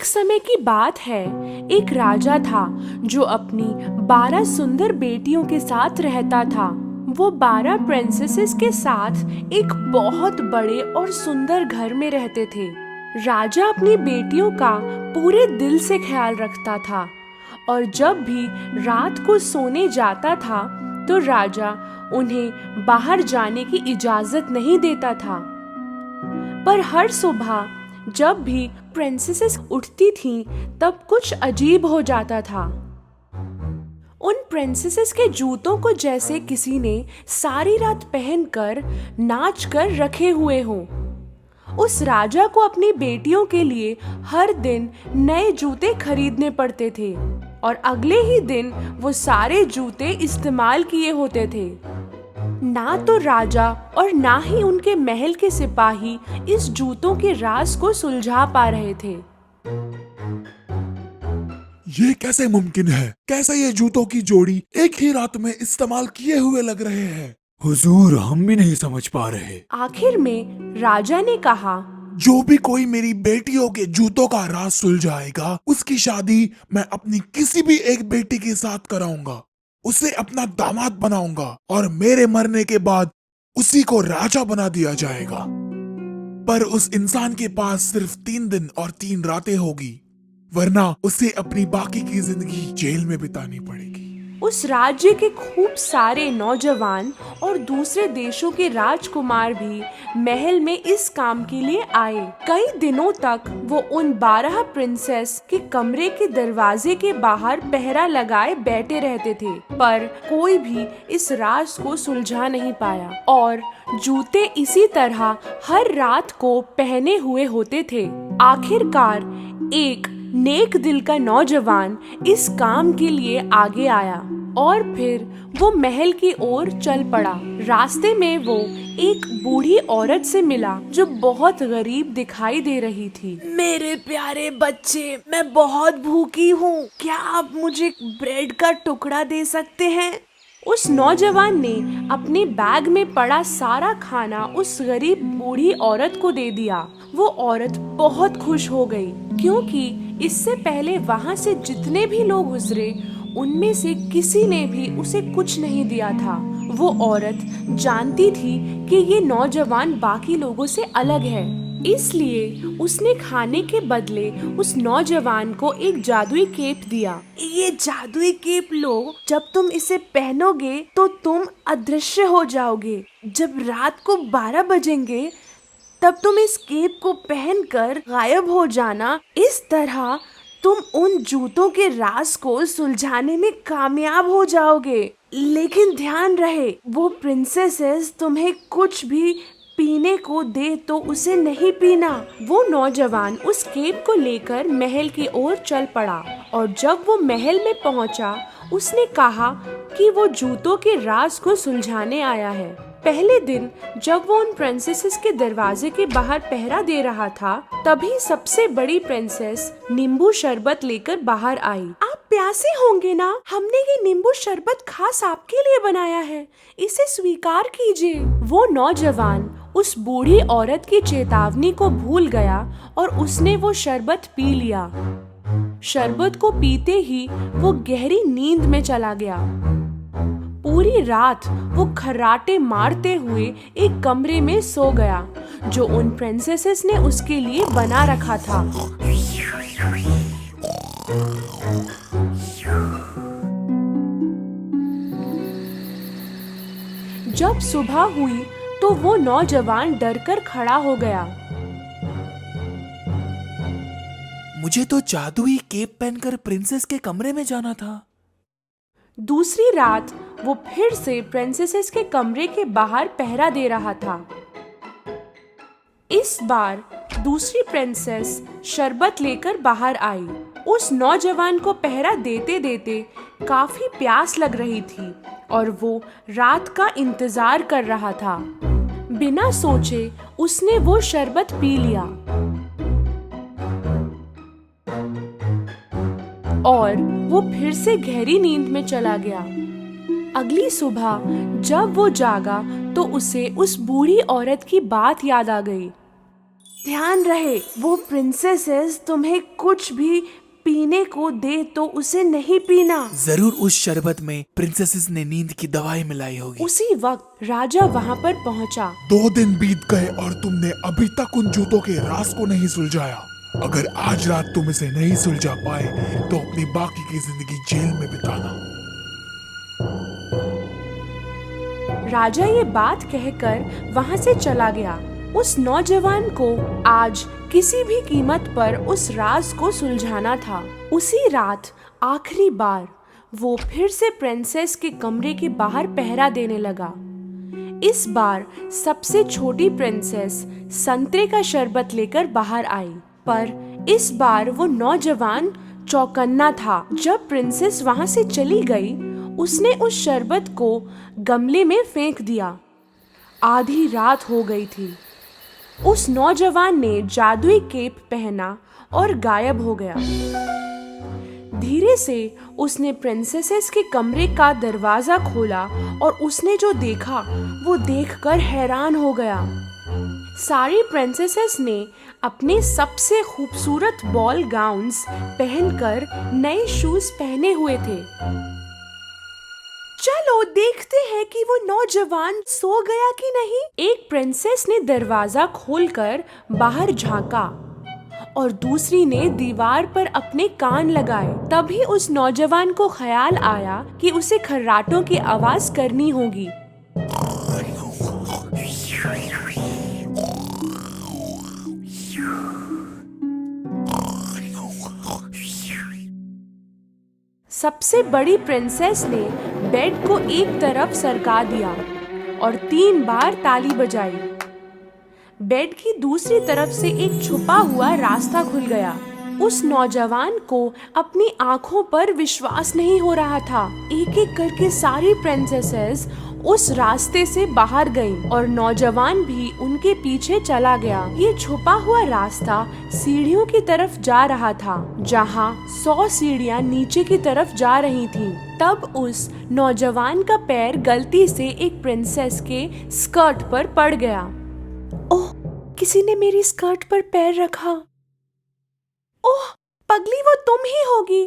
एक समय की बात है, एक राजा था जो अपनी 12 सुंदर बेटियों के साथ रहता था। वो 12 प्रिंसेसेस के साथ एक बहुत बड़े और सुंदर घर में रहते थे। राजा अपनी बेटियों का पूरे दिल से ख्याल रखता था और जब भी रात को सोने जाता था तो राजा उन्हें बाहर जाने की इजाजत नहीं देता था। पर हर सुबह जब भी प्रिंसेसेस उठती थीं, तब कुछ अजीब हो जाता था। उन प्रिंसेसेस के जूतों को जैसे किसी ने सारी रात पहनकर नाच कर रखे हुए हों। उस राजा को अपनी बेटियों के लिए हर दिन नए जूते खरीदने पड़ते थे और अगले ही दिन वो सारे जूते इस्तेमाल किए होते थे। ना तो राजा और ना ही उनके महल के सिपाही इस जूतों के राज को सुलझा पा रहे थे। ये कैसे मुमकिन है? कैसे ये जूतों की जोड़ी एक ही रात में इस्तेमाल किए हुए लग रहे हैं? हुजूर, हम भी नहीं समझ पा रहे। आखिर में राजा ने कहा, जो भी कोई मेरी बेटियों के जूतों का राज सुलझाएगा, उसकी शादी मैं अपनी किसी भी एक बेटी के साथ कराऊंगा, उसे अपना दामाद बनाऊंगा और मेरे मरने के बाद उसी को राजा बना दिया जाएगा। पर उस इंसान के पास सिर्फ 3 दिन और 3 रातें होगी, वरना उसे अपनी बाकी की जिंदगी जेल में बितानी पड़ेगी। उस राज्य के खूब सारे नौजवान और दूसरे देशों के राजकुमार भी महल में इस काम के लिए आए। कई दिनों तक वो उन 12 प्रिंसेस के कमरे के दरवाजे के बाहर पहरा लगाए बैठे रहते थे, पर कोई भी इस राज को सुलझा नहीं पाया और जूते इसी तरह हर रात को पहने हुए होते थे। आखिरकार एक नेक दिल का नौजवान इस काम के लिए आगे आया और फिर वो महल की ओर चल पड़ा। रास्ते में वो एक बूढ़ी औरत से मिला जो बहुत गरीब दिखाई दे रही थी। मेरे प्यारे बच्चे, मैं बहुत भूखी हूँ, क्या आप मुझे ब्रेड का टुकड़ा दे सकते हैं? उस नौजवान ने अपने बैग में पड़ा सारा खाना उस गरीब बूढ़ी औरत को दे दिया। वो औरत बहुत खुश हो गई क्योंकि इससे पहले वहाँ से जितने भी लोग गुजरे उनमें से किसी ने भी उसे कुछ नहीं दिया था। वो औरत जानती थी कि ये नौजवान बाकी लोगों से अलग है, इसलिए उसने खाने के बदले उस नौजवान को एक जादुई केप दिया। ये जादुई केप लो, जब तुम इसे पहनोगे तो तुम अदृश्य हो जाओगे। जब रात को 12 बजेंगे तब तुम इस केप को पहनकर गायब हो जाना। इस तरह तुम उन जूतों के राज को सुलझाने में कामयाब हो जाओगे। लेकिन ध्यान रहे, वो प्रिंसेसेस तुम्हें कुछ भी पीने को दे तो उसे नहीं पीना। वो नौजवान उस केप को लेकर महल की ओर चल पड़ा और जब वो महल में पहुंचा, उसने कहा कि वो जूतों के राज को सुलझाने आया है। पहले दिन जब वो उन प्रिंसेसेस के दरवाजे के बाहर पहरा दे रहा था, तभी सबसे बड़ी प्रिंसेस नींबू शरबत लेकर बाहर आई। आप प्यासे होंगे ना? हमने ये नींबू शरबत खास आपके लिए बनाया है, इसे स्वीकार कीजिए। वो नौजवान उस बूढ़ी औरत की चेतावनी को भूल गया और उसने वो शरबत पी लिया। शरबत को पीते ही वो गहरी नींद में चला गया। पूरी रात वो खर्राटे मारते हुए एक कमरे में सो गया जो उन प्रिंसेसेस ने उसके लिए बना रखा था। जब सुबह हुई तो वो नौजवान डरकर खड़ा हो गया। मुझे तो जादुई केप पहनकर प्रिंसेस के कमरे में जाना था। दूसरी रात वो फिर से प्रिंसेसेस के कमरे के बाहर पहरा दे रहा था। इस बार दूसरी प्रिंसेस शरबत लेकर बाहर आई। उस नौजवान को पहरा देते देते काफी प्यास लग रही थी और वो रात का इंतजार कर रहा था। बिना सोचे उसने वो शरबत पी लिया और वो फिर से गहरी नींद में चला गया। अगली सुबह जब वो जागा तो उसे उस बूढ़ी औरत की बात याद आ गई। ध्यान रहे, वो प्रिंसेसेस तुम्हें कुछ भी पीने को दे तो उसे नहीं पीना। जरूर उस शरबत में प्रिंसेसेस ने नींद की दवाई मिलाई होगी। उसी वक्त राजा वहाँ पर पहुँचा। 2 दिन बीत गए और तुमने अभी तक उन जूतों के राज को नहीं सुलझाया। अगर आज रात तुम इसे नहीं सुलझा पाए तो अपनी बाकी की जिंदगी जेल में बिताना। राजा ये बात कहकर वहाँ से चला गया। उस नौजवान को आज किसी भी कीमत पर उस राज को सुलझाना था। उसी रात आखिरी बार वो फिर से प्रिंसेस के कमरे के बाहर पहरा देने लगा। इस बार सबसे छोटी प्रिंसेस संतरे का शरबत लेकर बाहर आई, पर इस बार वो नौजवान चौकन्ना था। जब प्रिंसेस वहां से चली गई, उसने उस शरबत को गमले में फेंक दिया। आधी रात हो गई थी। उस नौजवान ने जादुई केप पहना और गायब हो गया। धीरे से उसने प्रिंसेसेस के कमरे का दरवाजा खोला और उसने जो देखा वो देखकर हैरान हो गया। सारी प्रिंसेसेस ने अपने सबसे खूबसूरत बॉल गाउन्स पहनकर नए शूज पहने हुए थे। चलो देखते हैं कि वो नौजवान सो गया कि नहीं। एक प्रिंसेस ने दरवाजा खोलकर बाहर झांका और दूसरी ने दीवार पर अपने कान लगाए। तभी उस नौजवान को ख्याल आया कि उसे खर्राटों की आवाज करनी होगी। सबसे बड़ी प्रिंसेस ने बेड को एक तरफ सरका दिया और 3 बार ताली बजाई। बेड की दूसरी तरफ से एक छुपा हुआ रास्ता खुल गया। उस नौजवान को अपनी आंखों पर विश्वास नहीं हो रहा था। एक एक करके सारी प्रिंसेसेस उस रास्ते से बाहर गईं और नौजवान भी उनके पीछे चला गया। ये छुपा हुआ रास्ता सीढ़ियों की तरफ जा रहा था, जहाँ 100 सीढ़ियाँ नीचे की तरफ जा रही थीं। तब उस नौजवान का पैर गलती से एक प्रिंसेस के स्कर्ट पर पड़ गया। ओह, किसी ने मेरी स्कर्ट पर पैर रखा। ओह पगली, वो तुम ही होगी।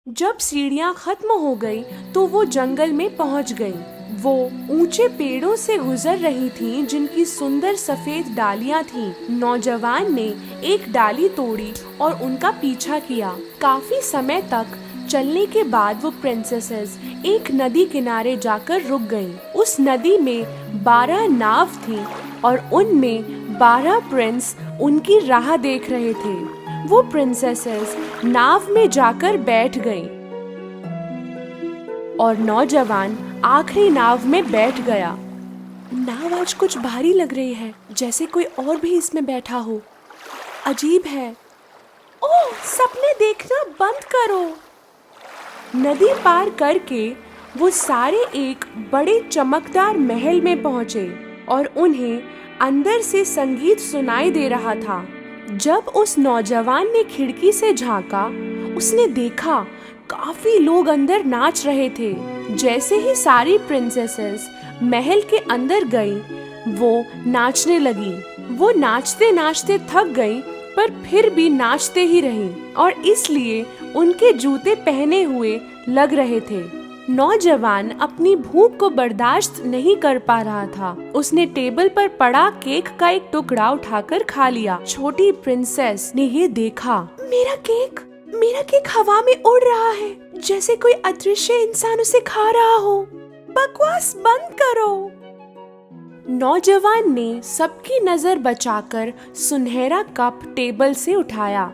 जब सीढ़ियां खत्म हो गई तो वो जंगल में पहुंच गई। वो ऊंचे पेड़ों से गुजर रही थीं, जिनकी सुंदर सफेद डालियां थीं। नौजवान ने एक डाली तोड़ी और उनका पीछा किया। काफी समय तक चलने के बाद वो प्रिंसेसेस एक नदी किनारे जाकर रुक गईं। उस नदी में 12 नाव थीं और उनमें 12 प्रिंस उनकी राह देख रहे थे। वो प्रिंसेसेस नाव में जाकर बैठ गईं और नौजवान आखिरी नाव में बैठ गया। नाव आज कुछ भारी लग रही है, जैसे कोई और भी इसमें बैठा हो। अजीब है। ओह, सपने देखना बंद करो। नदी पार करके वो सारे एक बड़े चमकदार महल में पहुंचे और उन्हें अंदर से संगीत सुनाई दे रहा था। जब उस नौजवान ने खिड़की से झांका, उसने देखा काफी लोग अंदर नाच रहे थे। जैसे ही सारी प्रिंसेसेस महल के अंदर गईं, वो नाचने लगी। वो नाचते नाचते थक गईं, पर फिर भी नाचते ही रहीं और इसलिए उनके जूते पहने हुए लग रहे थे। नौजवान अपनी भूख को बर्दाश्त नहीं कर पा रहा था। उसने टेबल पर पड़ा केक का एक टुकड़ा उठाकर खा लिया। छोटी प्रिंसेस ने ये देखा, मेरा केक हवा में उड़ रहा है, जैसे कोई अदृश्य इंसान उसे खा रहा हो। बकवास बंद करो। नौजवान ने सबकी नजर बचाकर सुनहरा कप टेबल से उठाया।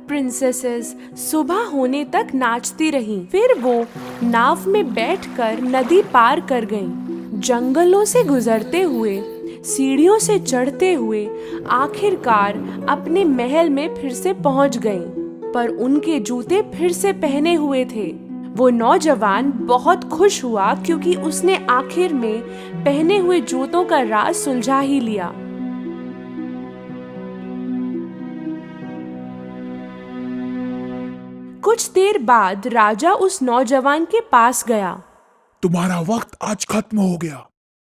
प्रिंसेसेस सुबह होने तक नाचती रहीं। फिर वो नाव में बैठकर नदी पार कर गईं। जंगलों से गुजरते हुए, सीढ़ियों से चढ़ते हुए आखिरकार अपने महल में फिर से पहुंच गईं, पर उनके जूते फिर से पहने हुए थे। वो नौजवान बहुत खुश हुआ क्योंकि उसने आखिर में पहने हुए जूतों का राज सुलझा ही लिया। कुछ देर बाद राजा उस नौजवान के पास गया। तुम्हारा वक्त आज खत्म हो गया।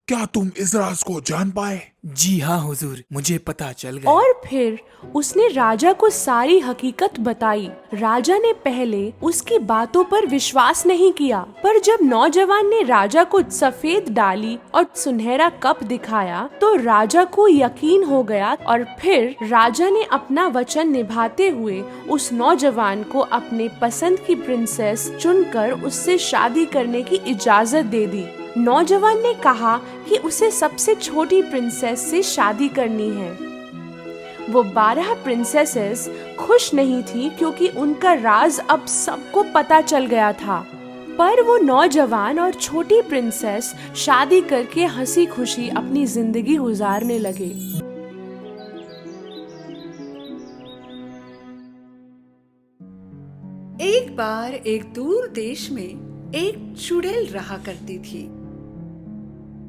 क्या तुम इस राज को जान पाए? जी हाँ हुजूर, मुझे पता चल गया। और फिर उसने राजा को सारी हकीकत बताई। राजा ने पहले उसकी बातों पर विश्वास नहीं किया, पर जब नौजवान ने राजा को सफेद डाली और सुनहरा कप दिखाया तो राजा को यकीन हो गया। और फिर राजा ने अपना वचन निभाते हुए उस नौजवान को अपने पसंद की प्रिंसेस चुनकर उससे शादी करने की इजाजत दे दी। नौजवान ने कहा कि उसे सबसे छोटी प्रिंसेस से शादी करनी है। वो 12 प्रिंसेसेस खुश नहीं थी क्योंकि उनका राज अब सबको पता चल गया था। पर वो नौजवान और छोटी प्रिंसेस शादी करके हंसी खुशी अपनी जिंदगी गुजारने लगे। एक बार एक दूर देश में एक चुड़ैल रहा करती थी।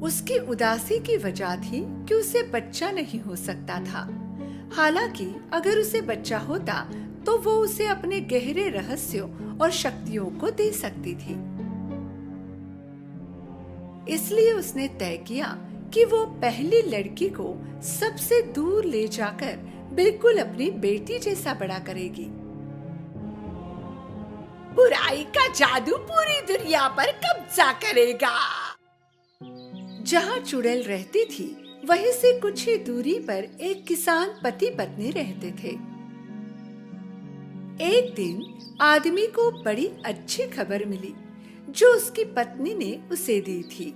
उसकी उदासी की वजह थी कि उसे बच्चा नहीं हो सकता था। हालांकि अगर उसे बच्चा होता तो वो उसे अपने गहरे रहस्यों और शक्तियों को दे सकती थी। इसलिए उसने तय किया कि वो पहली लड़की को सबसे दूर ले जाकर बिल्कुल अपनी बेटी जैसा बड़ा करेगी। बुराई का जादू पूरी दुनिया पर कब्जा करेगा। जहाँ चुड़ैल रहती थी वहीं से कुछ ही दूरी पर एक किसान पति पत्नी रहते थे। एक दिन आदमी को बड़ी अच्छी खबर मिली जो उसकी पत्नी ने उसे दी थी।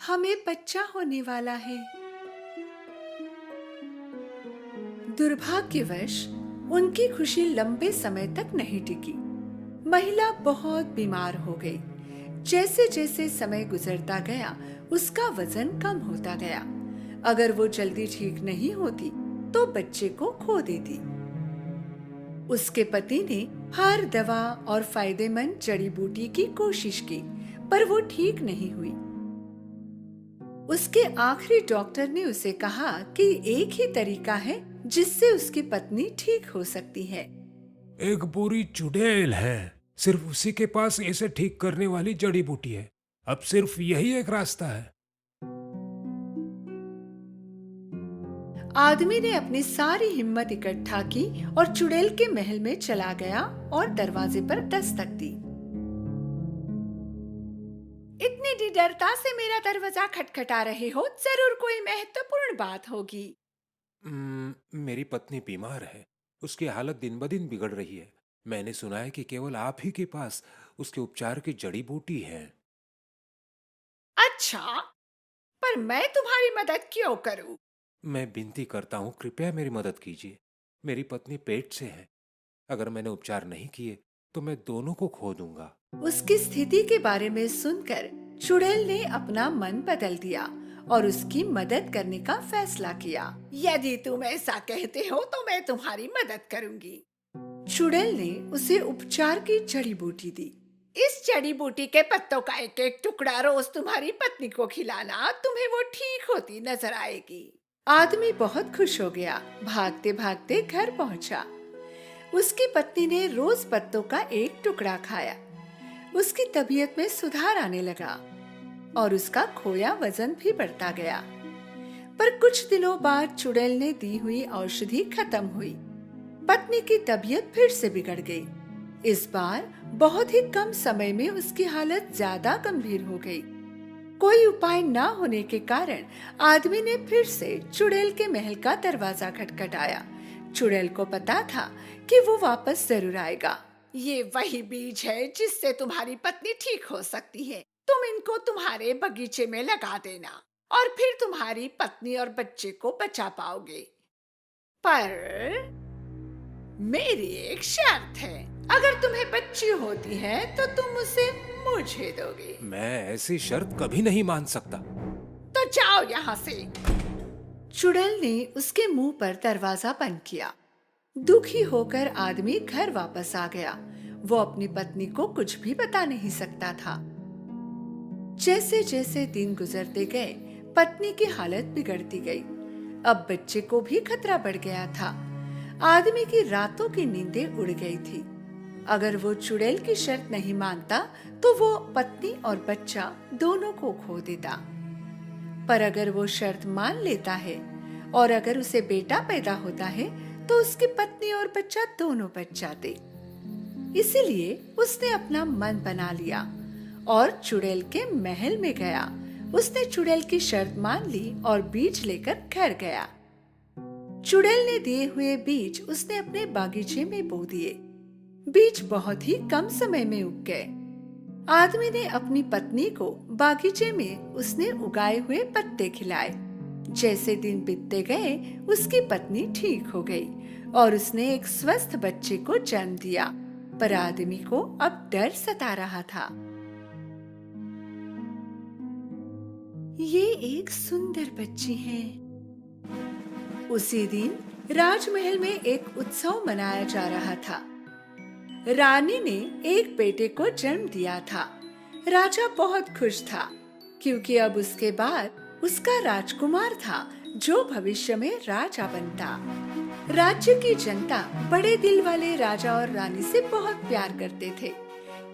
हमें बच्चा होने वाला है। दुर्भाग्यवश उनकी खुशी लंबे समय तक नहीं टिकी। महिला बहुत बीमार हो गई। जैसे जैसे समय गुजरता गया उसका वजन कम होता गया। अगर वो जल्दी ठीक नहीं होती तो बच्चे को खो देती। उसके पति ने हर दवा और फायदेमंद जड़ी बूटी की कोशिश की पर वो ठीक नहीं हुई। उसके आखिरी डॉक्टर ने उसे कहा कि एक ही तरीका है जिससे उसकी पत्नी ठीक हो सकती है। एक बुरी चुड़ैल है, सिर्फ उसी के पास इसे ठीक करने वाली जड़ी बूटी है। अब सिर्फ यही एक रास्ता है। आदमी ने अपनी सारी हिम्मत इकट्ठा की और चुड़ैल के महल में चला गया और दरवाजे पर दस्तक दी। इतनी निडरता से मेरा दरवाजा खटखटा रहे हो, जरूर कोई महत्वपूर्ण बात होगी। मेरी पत्नी बीमार है, उसकी हालत दिन ब दिन बिगड़ रही है। मैंने सुना है कि केवल आप ही के पास उसके उपचार की जड़ी बूटी है। अच्छा, पर मैं तुम्हारी मदद क्यों करूं? मैं विनती करता हूँ, कृपया मेरी मदद कीजिए। मेरी पत्नी पेट से है। अगर मैंने उपचार नहीं किए तो मैं दोनों को खो दूंगा। उसकी स्थिति के बारे में सुनकर चुड़ैल ने अपना मन बदल दिया और उसकी मदद करने का फैसला किया। यदि तुम ऐसा कहते हो तो मैं तुम्हारी मदद करूंगी। चुड़ैल ने उसे उपचार की जड़ी बूटी दी। इस जड़ी बूटी के पत्तों का एक एक टुकड़ा रोज तुम्हारी पत्नी को खिलाना, तुम्हें वो ठीक होती नजर आएगी। आदमी बहुत खुश हो गया। भागते भागते घर पहुंचा। उसकी पत्नी ने रोज पत्तों का एक टुकड़ा खाया। उसकी तबीयत में सुधार आने लगा और उसका खोया वजन भी बढ़ता गया। पर कुछ दिनों बाद चुड़ैल ने दी हुई औषधि खत्म हुई। पत्नी की तबीयत फिर से बिगड़ गई। इस बार बहुत ही कम समय में उसकी हालत ज्यादा गंभीर हो गई। कोई उपाय न होने के कारण आदमी ने फिर से चुड़ैल के महल का दरवाजा खटखटाया। चुड़ैल को पता था कि वो वापस जरूर आएगा। ये वही बीज है जिससे तुम्हारी पत्नी ठीक हो सकती है। तुम इनको तुम्हारे बगीचे में लगा देना और फिर तुम्हारी पत्नी और बच्चे को बचा पाओगे। पर मेरी एक शर्त है, अगर तुम्हें बच्ची होती है तो तुम उसे मुझे दोगे। मैं ऐसी शर्त कभी नहीं मान सकता। तो जाओ यहाँ से। चुड़ैल ने उसके मुंह पर दरवाजा बंद किया। दुखी होकर आदमी घर वापस आ गया। वो अपनी पत्नी को कुछ भी बता नहीं सकता था। जैसे जैसे दिन गुजरते गए पत्नी की हालत बिगड़ती गई। अब बच्चे को भी खतरा बढ़ गया था। आदमी की रातों की नींदें उड़ गई थी। अगर वो चुड़ैल की शर्त नहीं मानता तो वो पत्नी और बच्चा दोनों को खो देता। पर अगर वो शर्त मान लेता है और अगर उसे बेटा पैदा होता है तो उसकी पत्नी और बच्चा दोनों बच जाते। इसीलिए उसने अपना मन बना लिया और चुड़ैल के महल में गया। उसने चुड़ैल की शर्त मान ली और बीज लेकर घर गया। चुड़ैल ने दिए हुए बीज उसने अपने बागीचे में बो दिए। बीज बहुत ही कम समय में उग गए। आदमी ने अपनी पत्नी को बागीचे में उसने उगाए हुए पत्ते खिलाए। जैसे दिन बीतते गए उसकी पत्नी ठीक हो गई और उसने एक स्वस्थ बच्चे को जन्म दिया, पर आदमी को अब डर सता रहा था। ये एक सुंदर बच्ची है। उसी दिन राजमहल में एक उत्सव मनाया जा रहा था। रानी ने एक बेटे को जन्म दिया था। राजा बहुत खुश था क्योंकि अब उसके बाद उसका राजकुमार था जो भविष्य में राजा बनता। राज्य की जनता बड़े दिल वाले राजा और रानी से बहुत प्यार करते थे।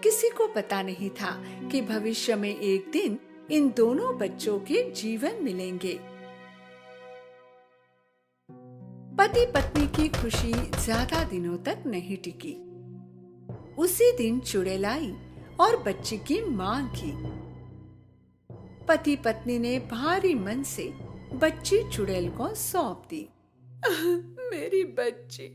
किसी को पता नहीं था कि भविष्य में एक दिन इन दोनों बच्चों के जीवन मिलेंगे। पति पत्नी की खुशी ज्यादा दिनों तक नहीं टिकी। उसी दिन चुड़ैल आई और बच्चे की मांग की। पति पत्नी ने भारी मन से बच्ची चुड़ैल को सौंप दी। मेरी बच्ची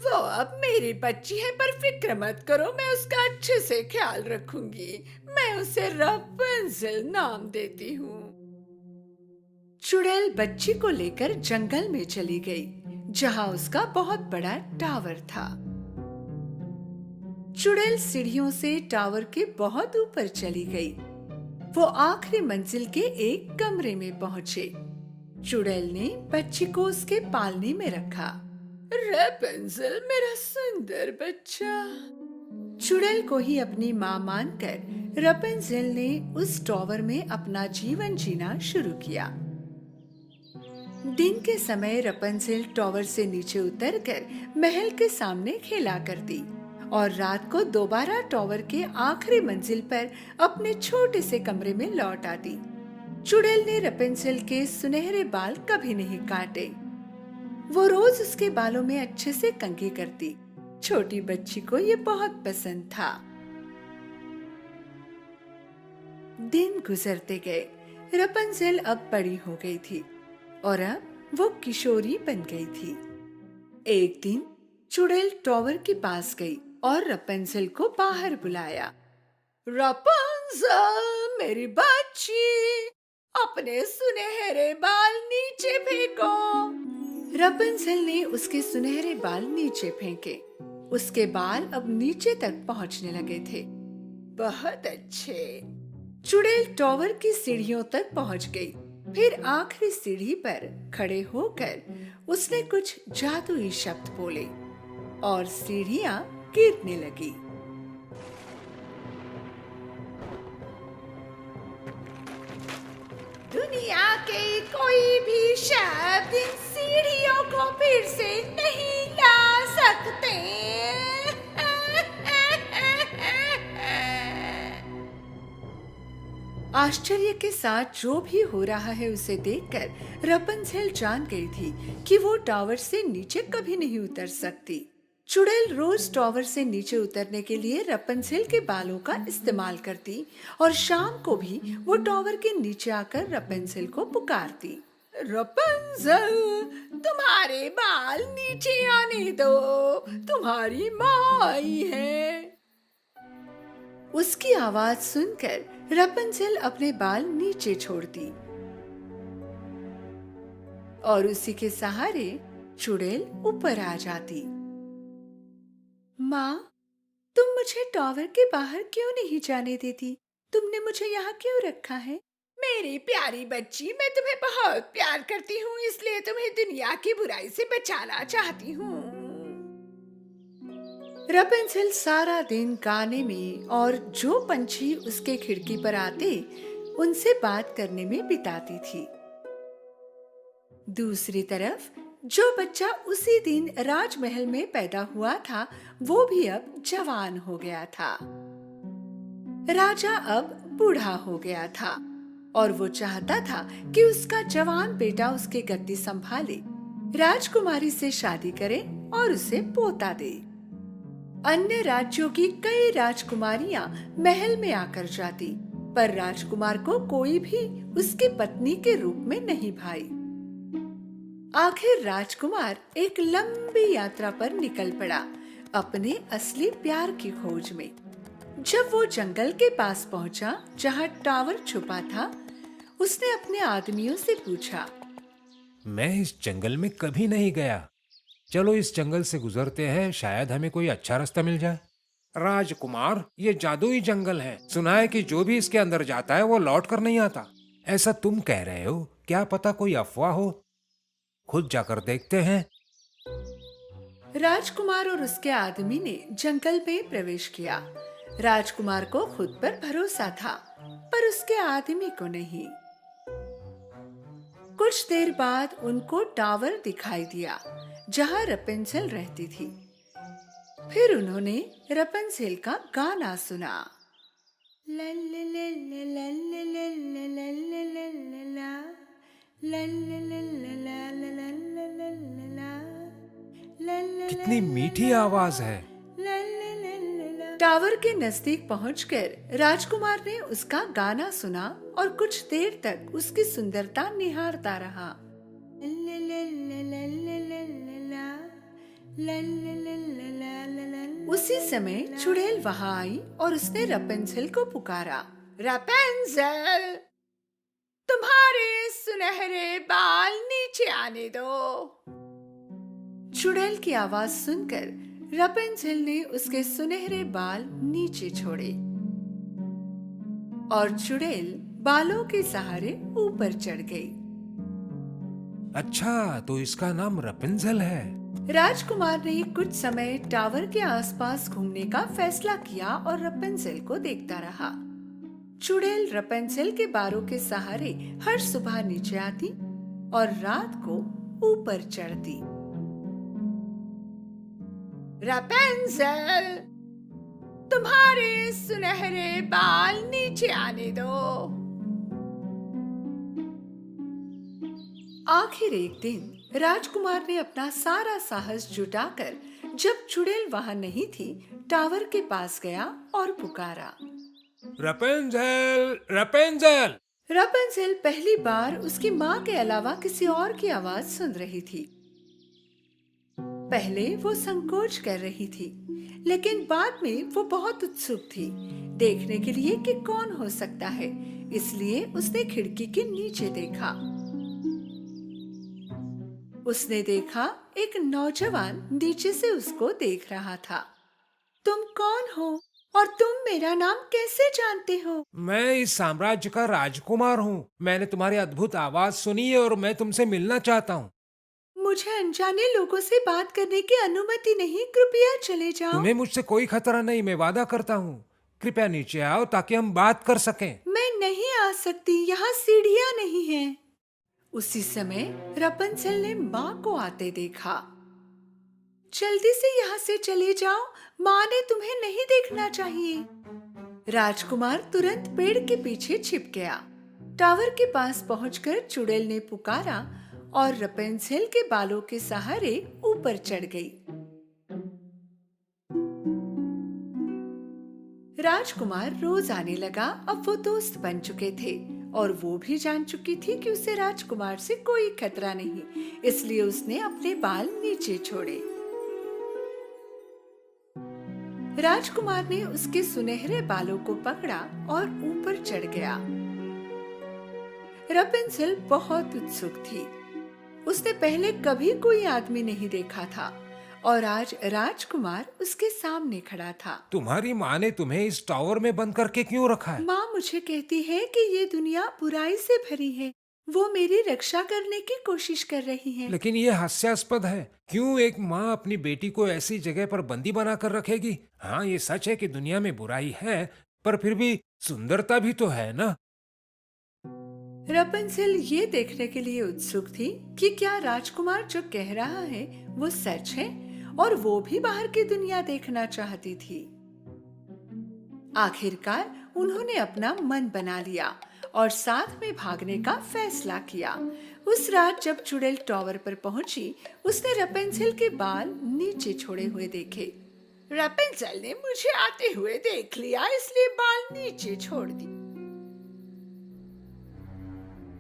वो अब मेरी बच्ची है, पर फिक्र मत करो, मैं उसका अच्छे से ख्याल रखूंगी। मैं उसे रपुंज़ल नाम देती हूँ। चुड़ैल बच्ची को लेकर जंगल में चली गई जहाँ उसका बहुत बड़ा टावर था। चुड़ैल सीढ़ियों से टावर के बहुत ऊपर चली गई। वो आखिरी मंजिल के एक कमरे में पहुंचे। चुड़ैल ने बच्ची को उसके पालने में रखा। रपुंज़ल मेरा सुंदर बच्चा। चुड़ैल को ही अपनी माँ मानकर रपुंज़ल ने उस टावर में अपना जीवन जीना शुरू किया। दिन के समय रपुंज़ल टावर से नीचे उतरकर महल के सामने खेला करती और रात को दोबारा टावर के आखिरी मंजिल पर अपने छोटे से कमरे में लौट आती। चुड़ैल ने रपुंज़ल के सुनहरे बाल कभी नहीं काटे। वो रोज उसके बालों में अच्छे से कंघी करती। छोटी बच्ची को ये बहुत पसंद था। दिन गुजरते गए। रपुंज़ल अब बड़ी हो गई थी और अब वो किशोरी बन गई थी। एक दिन चुड़ैल टावर के पास गई और रपुंज़ल को बाहर बुलाया। रपुंज़ल मेरी बच्ची, अपने सुनहरे बाल नीचे फेंको। रपुंज़ल ने उसके सुनहरे बाल नीचे फेंके। उसके बाल अब नीचे तक पहुंचने लगे थे। बहुत अच्छे। चुड़ैल टावर की सीढ़ियों तक पहुंच गई। फिर आखिरी सीढ़ी पर खड़े होकर उसने कुछ जादुई शब्द बोले और सीढ़ियां गिरने लगी। दुनिया के कोई भी शब्द इन सीढ़ियों को फिर से नहीं ला सकते। आश्चर्य के साथ जो भी हो रहा है उसे देखकर रपुंज़ल जान गई थी कि वो टावर से नीचे कभी नहीं उतर सकती। चुड़ैल रोज टावर से नीचे उतरने के लिए रपुंज़ल के बालों का इस्तेमाल करती और शाम को भी वो टावर के नीचे आकर रपुंज़ल को पुकारती। रपुंज़ल, तुम्हारे बाल नीचे आने दो, तुम्हारी माँ आई है। उसकी आवाज सुनकर रपुंज़ल अपने बाल नीचे छोड़ती और उसी के सहारे चुड़ैल ऊपर आ जाती। माँ, तुम मुझे टावर के बाहर क्यों नहीं जाने देती? तुमने मुझे यहाँ क्यों रखा है? मेरी प्यारी बच्ची, मैं तुम्हें बहुत प्यार करती हूँ, इसलिए तुम्हें दुनिया की बुराई से बचाना चाहती हूँ। रपुंज़ल सारा दिन गाने में और जो पंछी उसके खिड़की पर आते उनसे बात करने में बिताती थी। दूसरी तरफ जो बच्चा उसी दिन राजमहल में पैदा हुआ था वो भी अब जवान हो गया था। राजा अब बूढ़ा हो गया था और वो चाहता था कि उसका जवान बेटा उसकी गद्दी संभाले, राजकुमारी से शादी करे और उसे पोता दे। अन्य राज्यों की कई राजकुमारियां महल में आकर जाती, पर राजकुमार को कोई भी उसकी पत्नी के रूप में नहीं भाई। आखिर राजकुमार एक लंबी यात्रा पर निकल पड़ा अपने असली प्यार की खोज में। जब वो जंगल के पास पहुंचा जहां टावर छुपा था, उसने अपने आदमियों से पूछा, मैं इस जंगल में कभी नहीं गया। चलो इस जंगल से गुजरते हैं, शायद हमें कोई अच्छा रास्ता मिल जाए। राजकुमार, ये जादुई जंगल है। सुना है कि जो भी इसके अंदर जाता है वो लौट कर नहीं आता। ऐसा तुम कह रहे हो? क्या पता कोई अफवाह हो। खुद जाकर देखते हैं। राजकुमार और उसके आदमी ने जंगल में प्रवेश किया। राजकुमार को खुद पर भरोसा था, पर उसके आदमी को नहीं। कुछ देर बाद उनको टावर दिखाई दिया जहां रपेंजेल रहती थी। फिर उन्होंने रपेंजेल का गाना सुना। कितनी मीठी आवाज है। टावर के नजदीक पहुंचकर राजकुमार ने उसका गाना सुना और कुछ देर तक उसकी सुंदरता निहारता रहा। उसी समय चुड़ैल वहां आई और उसने रपेंजेल को पुकारा। रपेंजेल, तुम्हारे सुनहरे बाल नीचे आने दो। चुड़ैल की आवाज सुनकर रपेंजेल ने उसके सुनहरे बाल नीचे छोड़े और चुड़ैल बालों के सहारे ऊपर चढ़ गई। अच्छा, तो इसका नाम रपेंजेल है। राजकुमार ने कुछ समय टावर के आसपास घूमने का फैसला किया और रपेंजेल को देखता रहा। चुड़ैल रपेंजेल के बालों के सहारे हर सुबह नीचे आती और रात को ऊपर चढ़ती। रपेंजेल, तुम्हारे सुनहरे बाल नीचे आने दो। आखिर एक दिन राजकुमार ने अपना सारा साहस जुटाकर, जब चुड़ैल वहां नहीं थी, टावर के पास गया और पुकारा। रपेंजेल, रपेंजेल। रपेंजेल पहली बार उसकी माँ के अलावा किसी और की आवाज सुन रही थी। पहले वो संकोच कर रही थी, लेकिन बाद में वो बहुत उत्सुक थी देखने के लिए कि कौन हो सकता है। इसलिए उसने खिड़की के नीचे देखा। उसने देखा एक नौजवान नीचे से उसको देख रहा था। तुम कौन हो और तुम मेरा नाम कैसे जानते हो? मैं इस साम्राज्य का राजकुमार हूँ। मैंने तुम्हारी अद्भुत आवाज सुनी है और मैं तुमसे मिलना चाहता हूँ। मुझे अनजाने लोगों से बात करने की अनुमति नहीं, कृपया चले जाओ। तुम्हें मुझसे कोई खतरा नहीं, मैं वादा करता हूँ। कृपया नीचे आओ ताकि हम बात कर सकें। मैं नहीं आ सकती, यहाँ सीढ़ियाँ नहीं हैं। उसी समय रपेंजेल ने माँ को आते देखा। जल्दी से यहाँ से चले जाओ, माँ ने तुम्हें नहीं देखना चाहिए। राजकुमार तुरंत पेड़ के पीछे छिप गया। टावर के पास पहुंचकर चुड़ैल ने पुकारा और रपेंजेल के बालों के सहारे ऊपर चढ़ गई। राजकुमार रोज आने लगा। अब वो दोस्त बन चुके थे और वो भी जान चुकी थी कि उसे राजकुमार से कोई खतरा नहीं, इसलिए उसने अपने बाल नीचे छोड़े। राजकुमार ने उसके सुनहरे बालों को पकड़ा और ऊपर चढ़ गया। रपेंजेल बहुत उत्सुक थी। उसने पहले कभी कोई आदमी नहीं देखा था और आज राजकुमार उसके सामने खड़ा था। तुम्हारी माँ ने तुम्हें इस टावर में बंद करके क्यों रखा है? माँ मुझे कहती है कि ये दुनिया बुराई से भरी है। वो मेरी रक्षा करने की कोशिश कर रही है। लेकिन ये हास्यास्पद है। क्यों एक माँ अपनी बेटी को ऐसी जगह पर बंदी बना कर रखेगी? हाँ, ये सच है कि दुनिया में बुराई है, पर फिर भी सुंदरता भी तो है ना। रपेंजेल ये देखने के लिए उत्सुक थी कि क्या राजकुमार जो कह रहा है वो सच है, और वो भी बाहर की दुनिया देखना चाहती थी। आखिरकार उन्होंने अपना मन बना लिया और साथ में भागने का फैसला किया। उस रात जब चुड़ैल टावर पर पहुंची, उसने रपेंजेल के बाल नीचे छोड़े हुए देखे। रपेंजेल ने मुझे आते हुए देख लिया, इसलिए बाल नीचे छोड़ दी।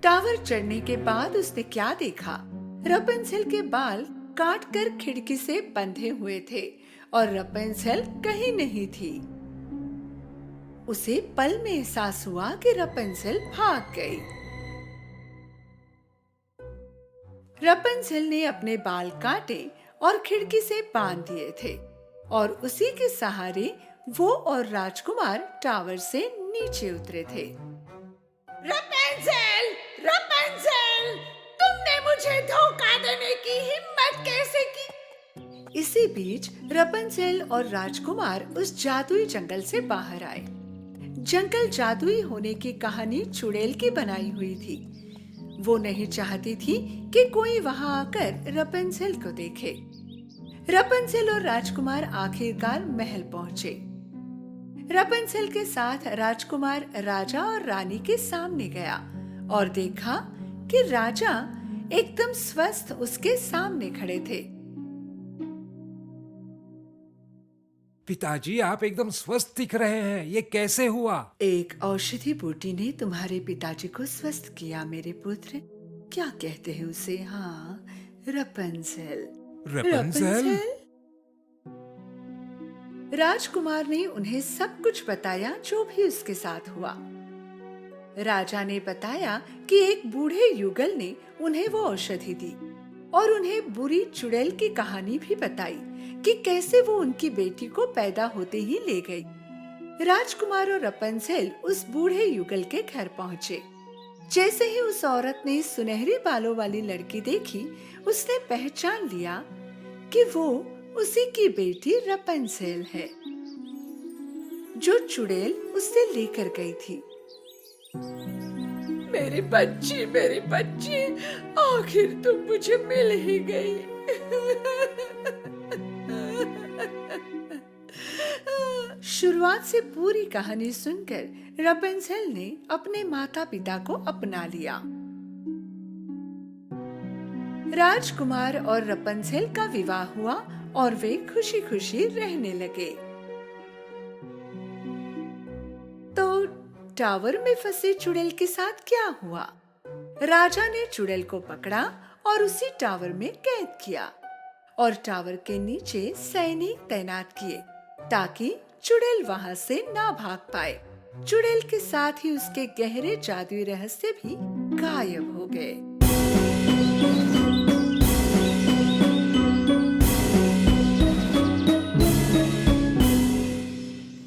टावर चढ़ने के बाद उसने क्या देखा? रपेंजेल के बाल काटकर खिड़की से बंधे हुए थे और रपेंजेल कहीं नहीं थी। उसे पल में एहसास हुआ कि रपेंजेल भाग गई। रपेंजेल ने अपने बाल काटे और खिड़की से बांध दिए थे और उसी के सहारे वो और राजकुमार टावर से नीचे उतरे थे। रपेंजेल, रपेंजेल, तुमने मुझे धोखा देने की हिम्मत कैसे की? इसी बीच रपेंजेल और राजकुमार उस जादुई जंगल से बाहर आए। जंगल जादुई होने की कहानी चुड़ैल की बनाई हुई थी। वो नहीं चाहती थी कि कोई वहां आकर रपेंजेल को देखे। रपेंजेल और राजकुमार आखिरकार महल पहुंचे। रपेंजेल के साथ राजकुमार राजा और रानी के सामने गया और देखा कि राजा एकदम स्वस्थ उसके सामने खड़े थे। पिताजी, आप एकदम स्वस्थ दिख रहे हैं, ये कैसे हुआ? एक औषधि बूटी ने तुम्हारे पिताजी को स्वस्थ किया मेरे पुत्र। क्या कहते हैं उसे? हाँ, रपेंजेल। रपेंजेल? राजकुमार ने उन्हें सब कुछ बताया जो भी उसके साथ हुआ। राजा ने बताया कि एक बूढ़े युगल ने उन्हें वो औषधि दी और उन्हें बुरी चुड़ैल की कहानी भी बताई कि कैसे वो उनकी बेटी को पैदा होते ही ले गई। राजकुमार और रपेंजेल उस बूढ़े युगल के घर पहुंचे। जैसे ही उस औरत ने सुनहरे बालों वाली लड़की देखी, उसने पहचान लिया कि वो उसी की बेटी रपेंजेल है, जो चुड़ैल उससे लेकर गई थी। मेरी बच्ची, आखिर तुम मुझे मिल ही गई। शुरुआत से पूरी कहानी सुनकर रपेंजेल ने अपने माता पिता को अपना लिया। राजकुमार और रपेंजेल का विवाह हुआ और वे खुशी खुशी रहने लगे। तो टावर में फंसे चुड़ैल के साथ क्या हुआ? राजा ने चुड़ैल को पकड़ा और उसी टावर में कैद किया और टावर के नीचे सैनिक तैनात किए ताकि चुड़ैल वहां से ना भाग पाए। चुड़ैल के साथ ही उसके गहरे जादुई रहस्य भी गायब हो गए।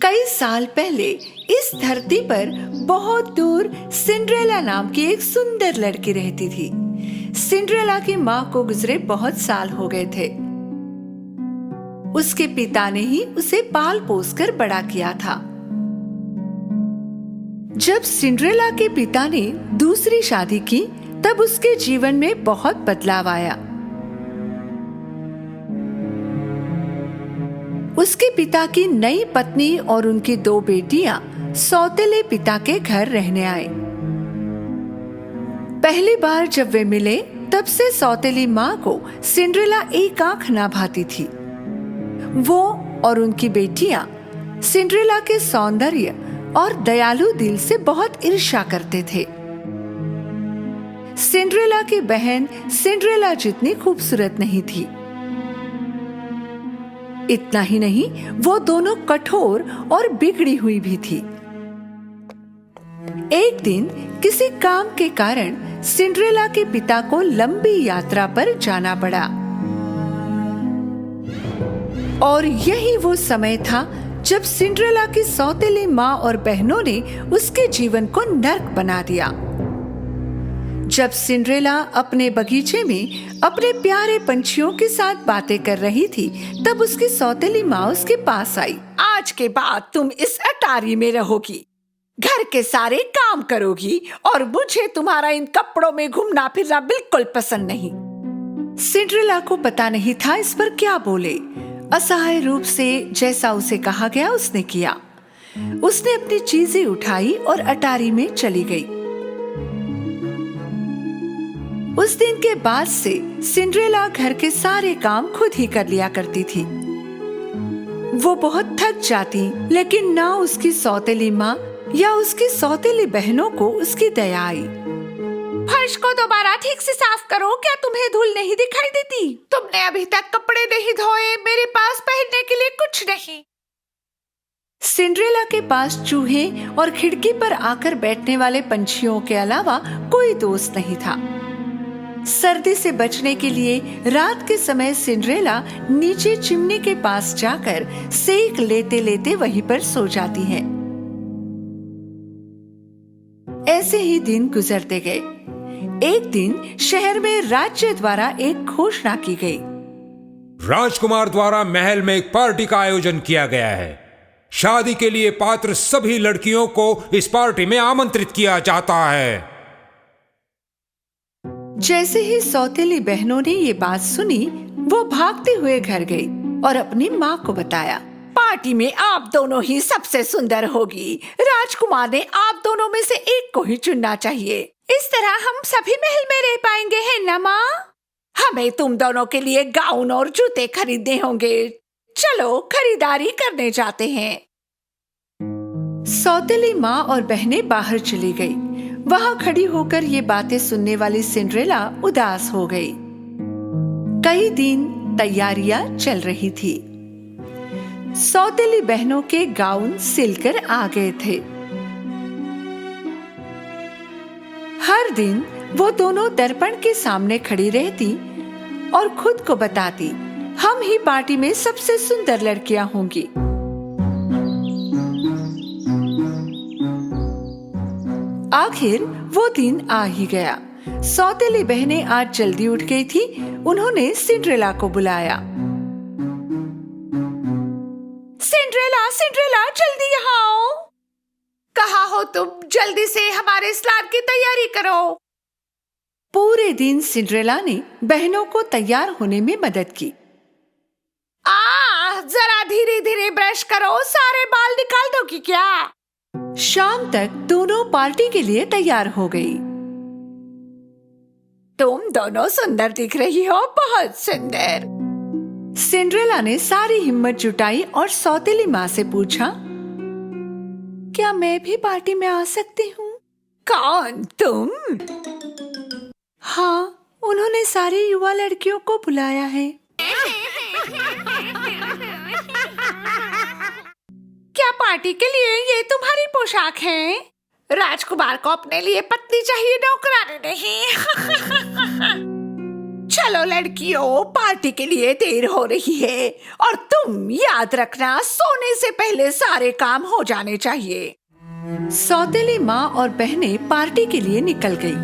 कई साल पहले इस धरती पर बहुत दूर सिंड्रेला नाम की एक सुंदर लड़की रहती थी। सिंड्रेला की माँ को गुजरे बहुत साल हो गए थे। उसके पिता ने ही उसे पाल पोस कर बड़ा किया था। जब सिंड्रेला के पिता ने दूसरी शादी की, तब उसके जीवन में बहुत बदलाव आया। उसके पिता की नई पत्नी और उनकी 2 बेटियां सौतेले पिता के घर रहने आए। पहली बार जब वे मिले, तब से सौतेली माँ को सिंड्रेला एक आंख ना भाती थी। वो और उनकी बेटियां सिंड्रेला के सौंदर्य और दयालु दिल से बहुत ईर्ष्या करते थे। सिंड्रेला की बहन सिंड्रेला जितनी खूबसूरत नहीं थी। इतना ही नहीं, वो दोनों कठोर और बिगड़ी हुई भी थी। एक दिन किसी काम के कारण सिंड्रेला के पिता को लंबी यात्रा पर जाना पड़ा और यही वो समय था जब सिंड्रेला की सौतेली माँ और बहनों ने उसके जीवन को नर्क बना दिया। जब सिंड्रेला अपने बगीचे में अपने प्यारे पंछियों के साथ बातें कर रही थी, तब उसकी सौतेली माँ उसके पास आई। आज के बाद तुम इस अटारी में रहोगी, घर के सारे काम करोगी और मुझे तुम्हारा इन कपड़ों में घूमना फिरना बिल्कुल पसंद नहीं। सिंड्रेला को पता नहीं था इस पर क्या बोले। असहाय रूप से जैसा उसे कहा गया उसने किया। उसने अपनी चीजें उठाई और अटारी में चली गई। उस दिन के बाद से सिंड्रेला घर के सारे काम खुद ही कर लिया करती थी। वो बहुत थक जाती, लेकिन ना उसकी सौतेली माँ या उसकी सौतेली बहनों को उसकी दया आई। फर्श को दोबारा ठीक से साफ करो, क्या तुम्हें धूल नहीं दिखाई देती? तुमने अभी तक कपड़े नहीं धोए, मेरे पास पहनने के लिए कुछ नहीं। सिंड्रेला के पास चूहे और खिड़की पर आकर बैठने वाले पंछियों के अलावा कोई दोस्त नहीं था। सर्दी से बचने के लिए रात के समय सिंड्रेला नीचे चिमनी के पास जाकर सेक लेते लेते वहीं पर सो जाती है। ऐसे ही दिन गुजरते गए। एक दिन शहर में राज्य द्वारा एक घोषणा की गई। राजकुमार द्वारा महल में एक पार्टी का आयोजन किया गया है। शादी के लिए पात्र सभी लड़कियों को इस पार्टी में आमंत्रित किया जाता है। जैसे ही सौतेली बहनों ने ये बात सुनी, वो भागते हुए घर गई और अपनी माँ को बताया। पार्टी में आप दोनों ही सबसे सुंदर होगी। राजकुमार ने आप दोनों में से एक को ही चुनना चाहिए। इस तरह हम सभी महल में रह पाएंगे, है ना माँ? हमें तुम दोनों के लिए गाउन और जूते खरीदने होंगे। चलो खरीदारी करने जाते हैं। सौतेली माँ और बहनें बाहर चली गई। वहाँ खड़ी होकर ये बातें सुनने वाली सिंड्रेला उदास हो गई। कई दिन तैयारियां चल रही थी। सौतेली बहनों के गाउन सिलकर आ गए थे। हर दिन वो दोनों दर्पण के सामने खड़ी रहती और खुद को बताती, हम ही पार्टी में सबसे सुंदर लड़कियां होंगी। आखिर वो दिन आ ही गया। सौतेली बहनें आज जल्दी उठ गई थी। उन्होंने सिंड्रेला को बुलाया। सिंड्रेला, सिंड्रेला, जल्दी यहाँ आओ। कहाँ हो तुम? जल्दी से हमारे स्नान की तैयारी करो। पूरे दिन सिंड्रेला ने बहनों को तैयार होने में मदद की। जरा धीरे धीरे ब्रश करो, सारे बाल निकाल दोगी क्या? शाम तक दोनों पार्टी के लिए तैयार हो गई। तुम दोनों सुंदर दिख रही हो, बहुत सुंदर। सिंड्रेला ने सारी हिम्मत जुटाई और सौतेली माँ से पूछा, क्या मैं भी पार्टी में आ सकती हूँ? कौन, तुम? हाँ, उन्होंने सारी युवा लड़कियों को बुलाया है। क्या पार्टी के लिए ये तुम्हारी पोशाक है? राजकुमार को अपने लिए पत्नी चाहिए, नौकरानी नहीं। चलो लड़कियों, पार्टी के लिए देर हो रही है और तुम याद रखना, सोने से पहले सारे काम हो जाने चाहिए। सौतेली माँ और बहनें पार्टी के लिए निकल गई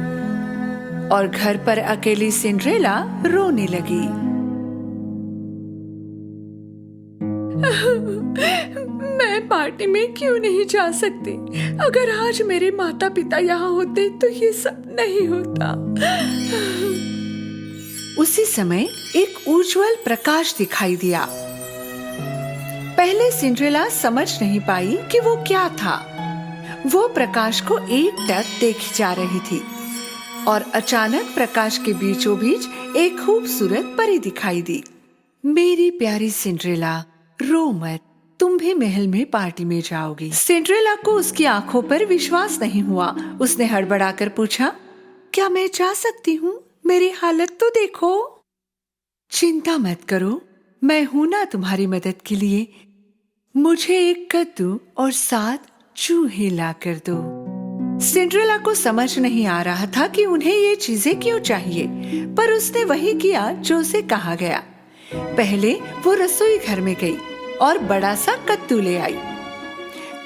और घर पर अकेली सिंड्रेला रोने लगी। मैं पार्टी में क्यों नहीं जा सकती? अगर आज मेरे माता पिता यहाँ होते तो ये सब नहीं होता। उसी समय एक उज्जवल प्रकाश दिखाई दिया। पहले सिंड्रेला समझ नहीं पाई कि वो क्या था। वो प्रकाश को एकटक देखी जा रही थी और अचानक प्रकाश के बीचों बीच एक खूबसूरत परी दिखाई दी। मेरी प्यारी सिंड्रेला, रो मत, तुम भी महल में पार्टी में जाओगी। सिंड्रेला को उसकी आंखों पर विश्वास नहीं हुआ। उसने हड़बड़ाकर पूछा, क्या मैं जा सकती हूँ? मेरी हालत तो देखो। चिंता मत करो, मैं हूं ना तुम्हारी मदद के लिए। मुझे एक कद्दू और 7 चूहे ला कर दो। सिंड्रेला को समझ नहीं आ रहा था कि उन्हें ये चीजें क्यों चाहिए, पर उसने वही किया जो उसे कहा गया। पहले वो रसोई घर में गई और बड़ा सा कद्दू ले आई।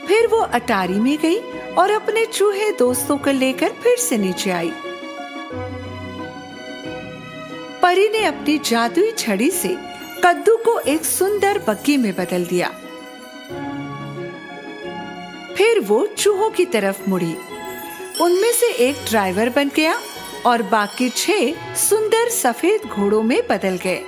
फिर वो अटारी में गई और अपने चूहे दोस्तों को लेकर फिर से नीचे आई। परी ने अपनी जादुई छड़ी से कद्दू को एक सुंदर बग्घी में बदल दिया। फिर वो चूहों की तरफ मुड़ी। उनमें से एक ड्राइवर बन गया और बाकी 6 सुंदर सफेद घोड़ों में बदल गए।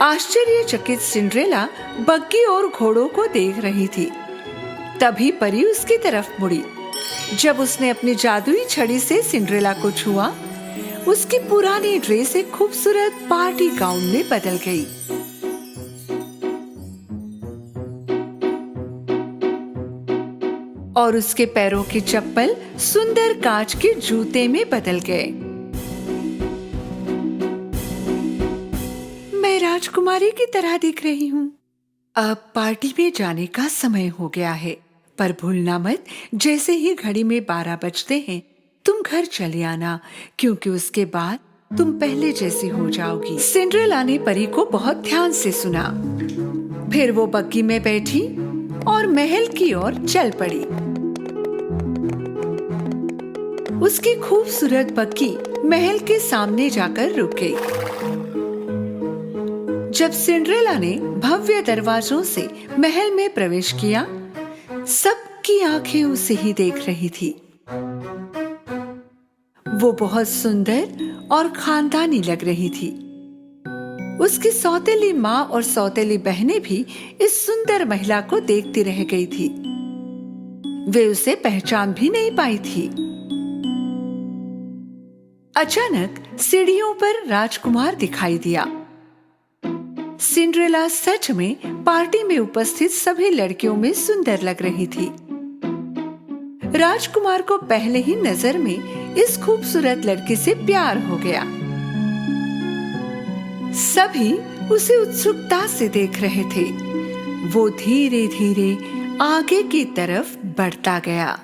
आश्चर्यचकित सिंड्रेला बग्गी और घोड़ों को देख रही थी। तभी परी उसकी तरफ मुड़ी। जब उसने अपनी जादुई छड़ी से सिंड्रेला को छुआ, उसकी पुरानी ड्रेस एक खूबसूरत पार्टी गाउन में बदल गई। और उसके पैरों की चप्पल सुंदर कांच के जूते में बदल गए। मैं राजकुमारी की तरह दिख रही हूँ। अब पार्टी में जाने का समय हो गया है, पर भूलना मत, जैसे ही घड़ी में 12 बजते हैं तुम घर चले आना, क्योंकि उसके बाद तुम पहले जैसी हो जाओगी। सिंड्रेला ने परी को बहुत ध्यान से सुना। फिर वो बग्गी में बैठी और महल की ओर चल पड़ी। उसकी खूबसूरत बग्गी महल के सामने जाकर रुक गई। जब सिंड्रेला ने भव्य दरवाजों से महल में प्रवेश किया, सबकी आंखें उसे ही देख रही थी। वो बहुत सुंदर और खानदानी लग रही थी। उसकी सौतेली माँ और सौतेली बहनें भी इस सुंदर महिला को देखती रह गई थी। वे उसे पहचान भी नहीं पाई थी। अचानक सीढ़ियों पर राजकुमार दिखाई दिया। सिंड्रेला सच में पार्टी में उपस्थित सभी लड़कियों में सुंदर लग रही थी। राजकुमार को पहले ही नजर में इस खूबसूरत लड़की से प्यार हो गया। सभी उसे उत्सुकता से देख रहे थे। वो धीरे धीरे आगे की तरफ बढ़ता गया।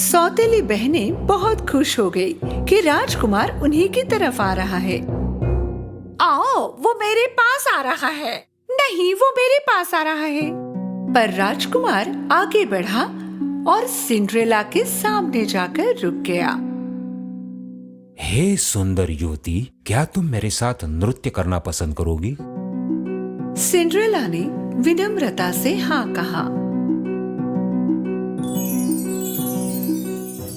सौतेली बहनें बहुत खुश हो गई कि राजकुमार उन्हीं की तरफ आ रहा है। आओ, वो मेरे पास आ रहा है। नहीं, वो मेरे पास आ रहा है। पर राजकुमार आगे बढ़ा और सिंड्रेला के सामने जाकर रुक गया। हे सुंदर युवती, क्या तुम मेरे साथ नृत्य करना पसंद करोगी? सिंड्रेला ने विनम्रता से हाँ कहा।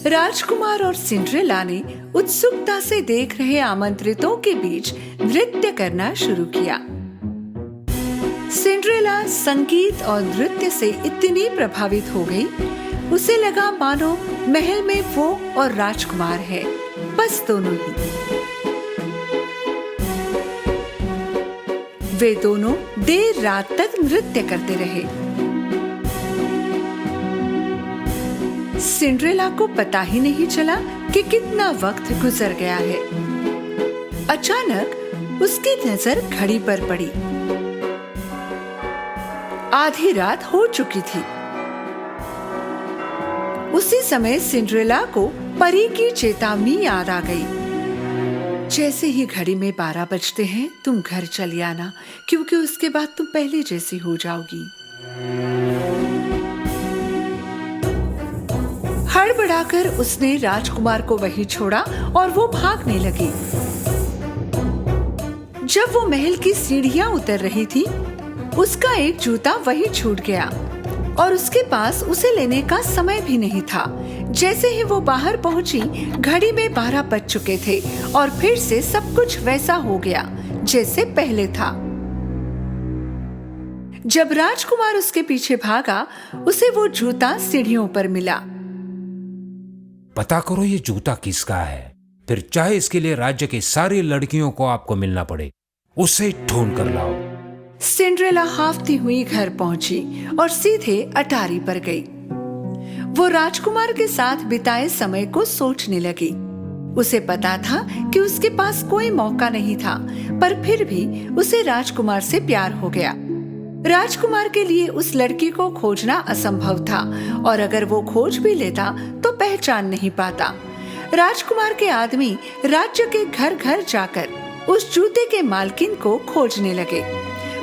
राजकुमार और सिंड्रेला ने उत्सुकता से देख रहे आमंत्रितों के बीच नृत्य करना शुरू किया। सिंड्रेला संगीत और नृत्य से इतनी प्रभावित हो गई, उसे लगा मानो महल में वो और राजकुमार है, बस दोनों ही। वे दोनों देर रात तक नृत्य करते रहे। सिंड्रेला को पता ही नहीं चला कि कितना वक्त गुजर गया है। अचानक उसकी नजर घड़ी पर पड़ी। आधी रात हो चुकी थी। उसी समय सिंड्रेला को परी की चेतावनी याद आ गई। जैसे ही घड़ी में 12 बजते हैं तुम घर चली आना, क्योंकि उसके बाद तुम पहले जैसी हो जाओगी। हड़बड़ाकर उसने राजकुमार को वहीं छोड़ा और वो भागने लगी। जब वो महल की सीढ़ियां उतर रही थी, उसका एक जूता वहीं छूट गया और उसके पास उसे लेने का समय भी नहीं था। जैसे ही वो बाहर पहुंची, घड़ी में 12 बज चुके थे और फिर से सब कुछ वैसा हो गया जैसे पहले था। जब राजकुमार उसके पीछे भागा, उसे वो जूता सीढ़ियों पर मिला। पता करो ये जूता किसका है, फिर चाहे इसके लिए राज्य की सारी लड़कियों को आपको मिलना पड़े, उसे ढूंढ कर लाओ। सिंड्रेला हाफती हुई घर पहुंची और सीधे अटारी पर गई। वो राजकुमार के साथ बिताए समय को सोचने लगी। उसे पता था कि उसके पास कोई मौका नहीं था, पर फिर भी उसे राजकुमार से प्यार हो गया। राजकुमार के लिए उस लड़की को खोजना असंभव था, और अगर वो खोज भी लेता तो पहचान नहीं पाता। राजकुमार के आदमी राज्य के घर घर जाकर उस जूते के मालकिन को खोजने लगे,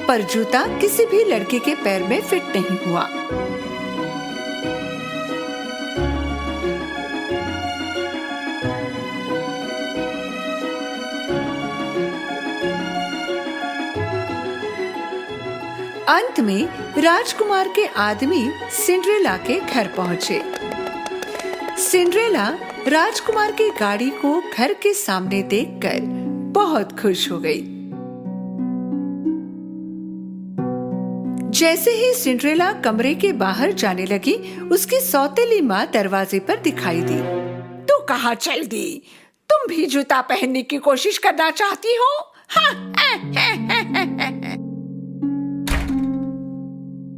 पर जूता किसी भी लड़की के पैर में फिट नहीं हुआ। अंत में राजकुमार के आदमी सिंड्रेला के घर पहुंचे। सिंड्रेला राजकुमार की गाड़ी को घर के सामने देखकर बहुत खुश हो गई। जैसे ही सिंड्रेला कमरे के बाहर जाने लगी, उसकी सौतेली माँ दरवाजे पर दिखाई दी। तू कहाँ चल दी? तुम भी जूता पहनने की कोशिश करना चाहती हो?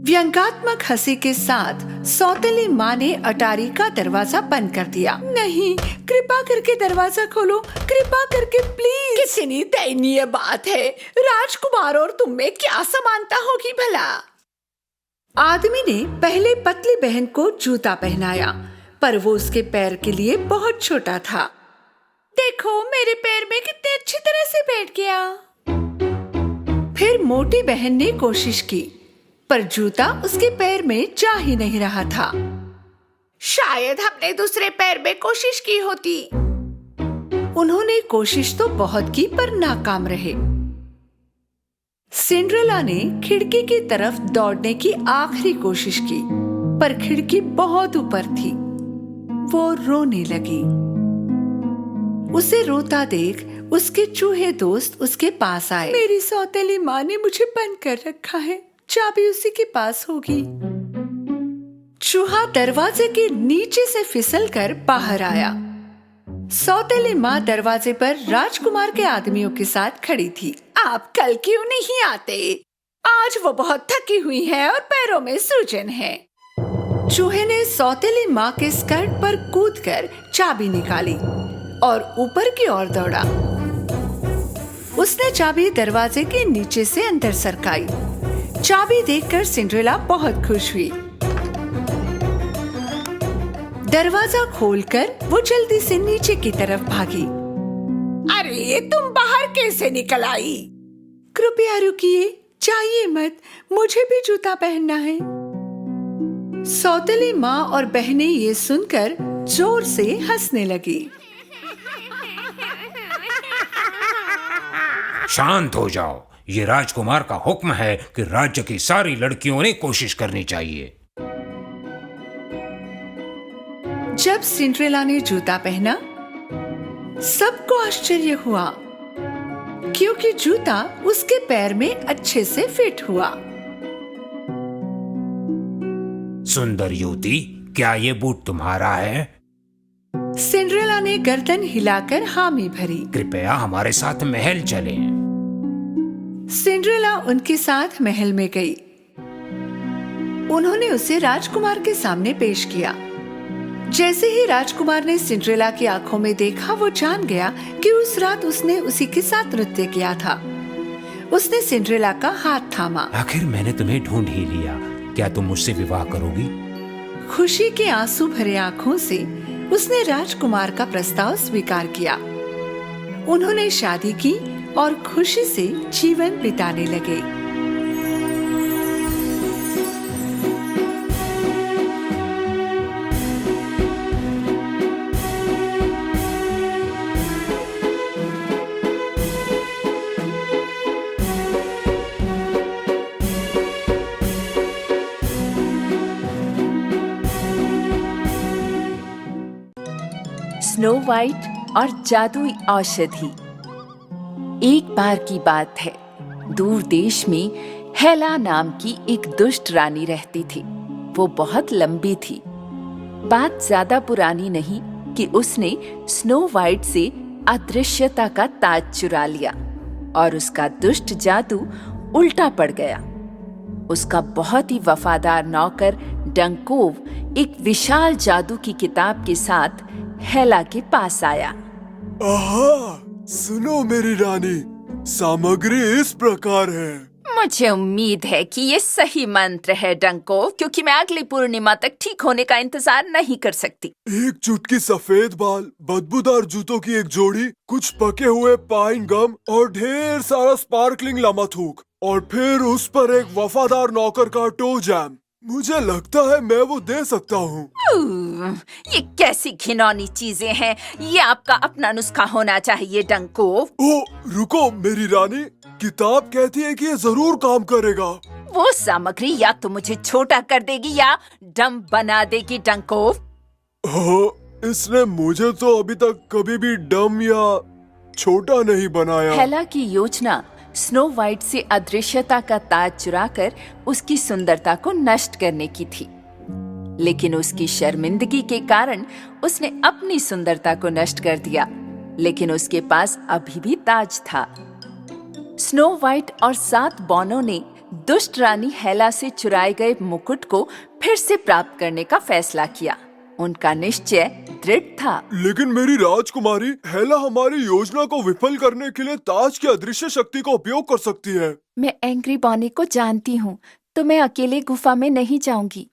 व्यंग्यात्मक हंसी के साथ सौतेली माँ ने अटारी का दरवाजा बंद कर दिया। नहीं, कृपा करके दरवाजा खोलो, कृपा करके प्लीज। कितनी दयनीय बात है। राजकुमार और तुम में क्या समानता होगी भला? आदमी ने पहले पतली बहन को जूता पहनाया, पर वो उसके पैर के लिए बहुत छोटा था। देखो मेरे पैर में कितने अच्छी तरह से बैठ गया। फिर मोटी बहन ने कोशिश की, पर जूता उसके पैर में जा ही नहीं रहा था। शायद हमने दूसरे पैर में कोशिश की होती। उन्होंने कोशिश तो बहुत की, पर नाकाम रहे। सिंड्रेला ने खिड़की की तरफ दौड़ने की आखिरी कोशिश की, पर खिड़की बहुत ऊपर थी। वो रोने लगी। उसे रोता देख उसके चूहे दोस्त उसके पास आए। मेरी सौतेली माँ ने मुझे बंद कर रखा है, चाबी उसी के पास होगी। चूहा दरवाजे के नीचे से फिसलकर बाहर आया। सौतेली माँ दरवाजे पर राजकुमार के आदमियों के साथ खड़ी थी। आप कल क्यों नहीं आते? आज वो बहुत थकी हुई है और पैरों में सूजन है। चूहे ने सौतेली माँ के स्कर्ट पर कूदकर चाबी निकाली और ऊपर की ओर दौड़ा। उसने चाबी दरवाजे के नीचे से अंदर सरकाई। चाबी देखकर सिंड्रेला बहुत खुश हुई। दरवाजा खोलकर वो जल्दी से नीचे की तरफ भागी। अरे तुम बाहर कैसे निकल आई? कृपया रुकिए, जाइए मत, मुझे भी जूता पहनना है। सौतेली माँ और बहनें ये सुनकर जोर से हंसने लगी। शांत हो जाओ। ये राजकुमार का हुक्म है कि राज्य की सारी लड़कियों ने कोशिश करनी चाहिए। जब सिंड्रेला ने जूता पहना, सबको आश्चर्य हुआ, क्योंकि जूता उसके पैर में अच्छे से फिट हुआ। सुंदर युवती, क्या ये बूट तुम्हारा है? सिंड्रेला ने गर्दन हिलाकर हामी भरी। कृपया हमारे साथ महल चलें। सिंड्रेला उनके साथ महल में गई। उन्होंने उसे राजकुमार के सामने पेश किया। जैसे ही राजकुमार ने सिंड्रेला की आंखों में देखा, वो जान गया कि उस रात उसने उसी के साथ नृत्य किया था। उसने सिंड्रेला का हाथ थामा। आखिर मैंने तुम्हें ढूंढ ही लिया। क्या तुम मुझसे विवाह करोगी? खुशी के आंसू भरे आंखों से उसने राजकुमार का प्रस्ताव स्वीकार किया। उन्होंने शादी की और खुशी से जीवन बिताने लगे। स्नो वाइट और जादुई औषधि। एक बार की बात है, दूर देश में हेला नाम की एक दुष्ट रानी रहती थी। वो बहुत लंबी थी। बात ज्यादा पुरानी नहीं कि उसने स्नो वाइट से अदृश्यता का ताज चुरा लिया और उसका दुष्ट जादू उल्टा पड़ गया। उसका बहुत ही वफादार नौकर डंकोव एक विशाल जादू की किताब के साथ हेला के पास आया। आहा, सुनो मेरी रानी, सामग्री इस प्रकार है। मुझे उम्मीद है कि ये सही मंत्र है डंकोव, क्योंकि मैं अगली पूर्णिमा तक ठीक होने का इंतजार नहीं कर सकती। एक चुटकी सफेद बाल, बदबूदार जूतों की एक जोड़ी, कुछ पके हुए पाइन गम और ढेर सारा स्पार्कलिंग लमाथूक, और फिर उस पर एक वफादार नौकर का टो जैम। मुझे लगता है मैं वो दे सकता हूँ। ये कैसी घिनौनी चीजें हैं। ये आपका अपना नुस्खा होना चाहिए डंकोव। ओ रुको मेरी रानी, किताब कहती है कि ये जरूर काम करेगा। वो सामग्री या तो मुझे छोटा कर देगी या डम बना देगी डंकोव। हाँ, इसने मुझे तो अभी तक कभी भी डम या छोटा नहीं बनाया। हेला की योजना स्नो वाइट से अदृश्यता का ताज चुराकर उसकी सुंदरता को नष्ट करने की थी, लेकिन उसकी शर्मिंदगी के कारण उसने अपनी सुंदरता को नष्ट कर दिया। लेकिन उसके पास अभी भी ताज था। स्नो वाइट और 7 बौनों ने दुष्ट रानी हेला से चुराए गए मुकुट को फिर से प्राप्त करने का फैसला किया। उनका निश्चय दृढ़ था। लेकिन मेरी राजकुमारी हेला हमारी योजना को विफल करने के लिए ताज की अदृश्य शक्ति का उपयोग कर सकती है। मैं एंग्री बॉनी को जानती हूँ, तो मैं अकेले गुफा में नहीं जाऊंगी।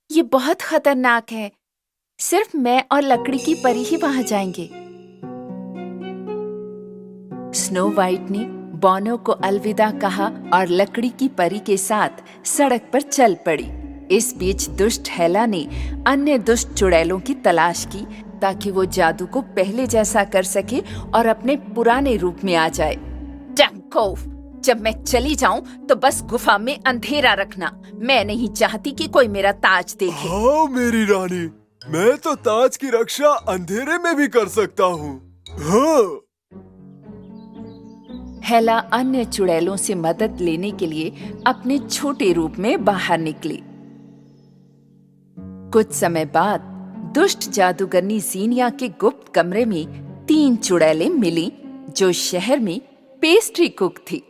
ये बहुत खतरनाक है। सिर्फ मैं और लकड़ी की परी ही वहां जाएंगे। स्नो वाइट ने बौनों को अलविदा कहा और लकड़ी की परी के साथ सड़क पर चल पड़ी। इस बीच दुष्ट हेला ने अन्य दुष्ट चुड़ैलों की तलाश की ताकि वो जादू को पहले जैसा कर सके और अपने पुराने रूप में आ जाए। डंकोव, जब मैं चली जाऊं तो बस गुफा में अंधेरा रखना। मैं नहीं चाहती कि कोई मेरा ताज देखे। हाँ मेरी रानी, मैं तो ताज की रक्षा अंधेरे में भी कर सकता हूँ। हाँ। हेला अन्य चुड़ैलों से मदद लेने के लिए अपने छोटे रूप में बाहर निकली। कुछ समय बाद दुष्ट जादूगरनी जीनिया के गुप्त कमरे में 3 चुड़ैलें मिली जो शहर में पेस्ट्री कुक थी।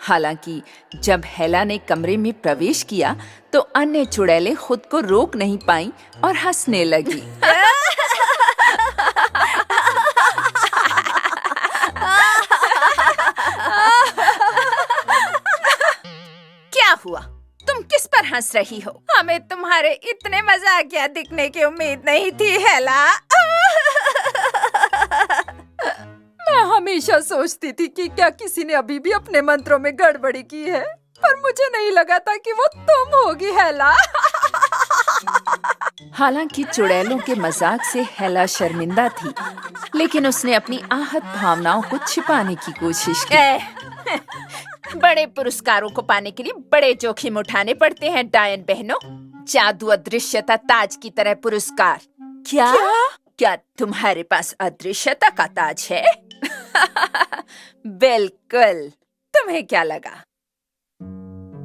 हालांकि जब हेला ने कमरे में प्रवेश किया तो अन्य चुड़ैलें खुद को रोक नहीं पाईं और हंसने लगी। क्या हुआ? तुम किस पर हंस रही हो? हमें तुम्हारे इतने मजाकिया दिखने की उम्मीद नहीं थी हेला। मैं हमेशा सोचती थी कि क्या किसी ने अभी भी अपने मंत्रों में गड़बड़ी की है, पर मुझे नहीं लगा था कि वो तुम होगी हेला। हालांकि चुड़ैलों के मजाक से हेला शर्मिंदा थी, लेकिन उसने अपनी आहत भावनाओं को छिपाने की कोशिश की। बड़े पुरस्कारों को पाने के लिए बड़े जोखिम उठाने पड़ते हैं डायन बहनों। जादू, अदृश्यता, ताज की तरह पुरस्कार। क्या तुम्हारे पास अदृश्यता का ताज है? बिल्कुल। तुम्हें क्या लगा?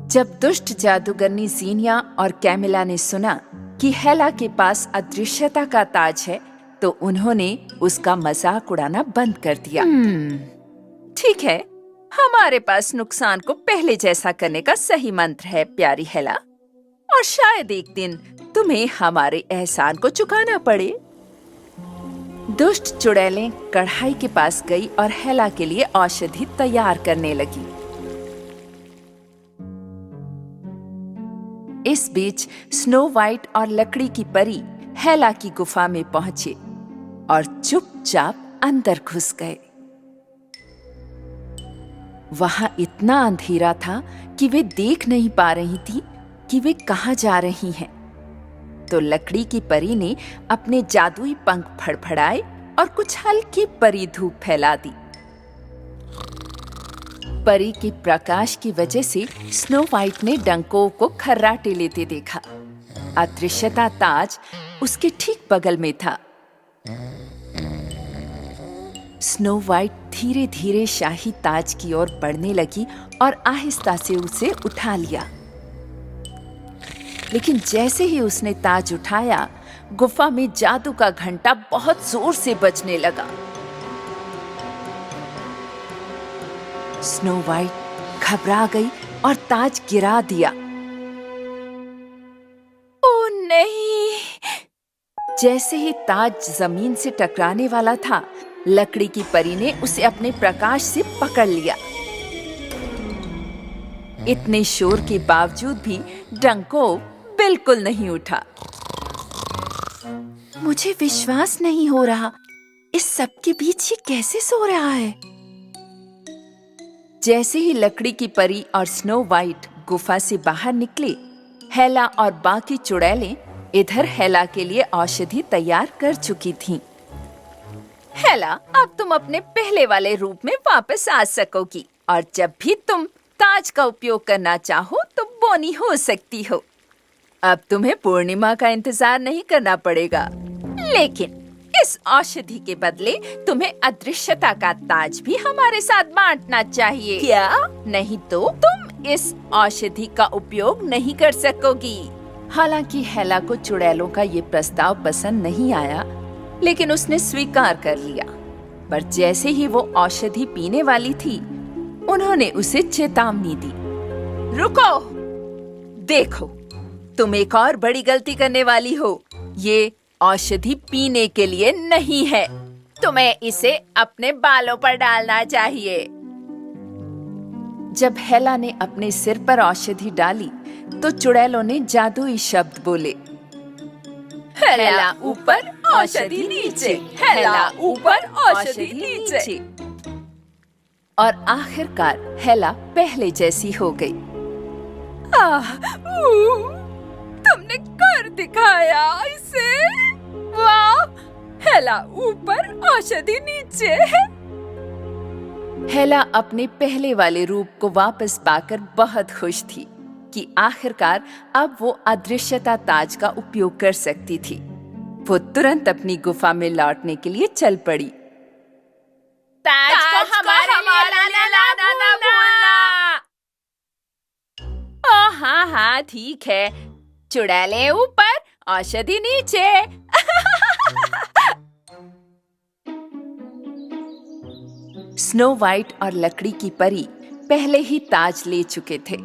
जब दुष्ट जादूगरनी जीनिया और कैमिला ने सुना कि हेला के पास अदृश्यता का ताज है, तो उन्होंने उसका मजाक उड़ाना बंद कर दिया। ठीक है, हमारे पास नुकसान को पहले जैसा करने का सही मंत्र है प्यारी हेला, और शायद एक दिन तुम्हें हमारे एहसान को चुकाना पड़े। दुष्ट चुड़ैलें कढ़ाई के पास गई और हेला के लिए औषधि तैयार करने लगी। इस बीच स्नो वाइट और लकड़ी की परी हेला की गुफा में पहुंचे और चुपचाप अंदर घुस गए। वहां इतना अंधेरा था कि वे देख नहीं पा रही थी कि वे कहां जा रही हैं। तो लकड़ी की परी ने अपने जादुई पंख फड़फड़ाए और कुछ हल्की परी धूप फैला दी। परी के प्रकाश की वजह से स्नो वाइट ने डंकोव को खर्राटे लेते देखा। अदृश्यता ताज उसके ठीक बगल में था। स्नो वाइट धीरे धीरे शाही ताज की ओर बढ़ने लगी और आहिस्ता से उसे उठा लिया। लेकिन जैसे ही उसने ताज उठाया, गुफा में जादू का घंटा बहुत जोर से बजने लगा। स्नो वाइट घबरा गई और ताज गिरा दिया। ओ नहीं! जैसे ही ताज जमीन से टकराने वाला था, लकड़ी की परी ने उसे अपने प्रकाश से पकड़ लिया। इतने शोर के बावजूद भी डंकोव बिल्कुल नहीं उठा। मुझे विश्वास नहीं हो रहा, इस सब के बीच ये कैसे सो रहा है? जैसे ही लकड़ी की परी और स्नो वाइट गुफा से बाहर निकले, हेला और बाकी चुड़ैलें इधर हेला के लिए औषधि तैयार कर चुकी थीं। हेला, अब तुम अपने पहले वाले रूप में वापस आ सकोगी और जब भी तुम ताज का उपयोग करना चाहो तो बोनी हो सकती हो। अब तुम्हें पूर्णिमा का इंतजार नहीं करना पड़ेगा। लेकिन इस औषधि के बदले तुम्हें अदृश्यता का ताज भी हमारे साथ बांटना चाहिए। क्या? नहीं तो तुम इस औषधि का उपयोग नहीं कर सकोगी। हालांकि हेला को चुड़ैलों का ये प्रस्ताव पसंद नहीं आया, लेकिन उसने स्वीकार कर लिया। पर जैसे ही वो औषधि पीने वाली थी, उन्होंने उसे चेतावनी दी। रुको, देखो, तुम एक और बड़ी गलती करने वाली हो। ये औषधि पीने के लिए नहीं है। तुम्हें इसे अपने बालों पर डालना चाहिए। जब हेला ने अपने सिर पर औषधि डाली, तो चुड़ैलों ने जादुई शब्द बोले। हेला ऊपर, औषधि नीचे, हेला ऊपर, औषधि नीचे। और आखिरकार हेला पहले जैसी हो गई। तुमने कर दिखाया इसे। वाह! हेला ऊपर, औषधि नीचे। हेला अपने पहले वाले रूप को वापस पाकर बहुत खुश थी कि आखिरकार अब वो अदृश्यता ताज का उपयोग कर सकती थी। वो तुरंत अपनी गुफा में लौटने के लिए चल पड़ी। ताज को हमारे लिए लाना ना भूलना। हाँ हाँ, ठीक है। चुड़ैलें ऊपर, औषधि नीचे। स्नो वाइट और लकड़ी की परी पहले ही ताज ले चुके थे,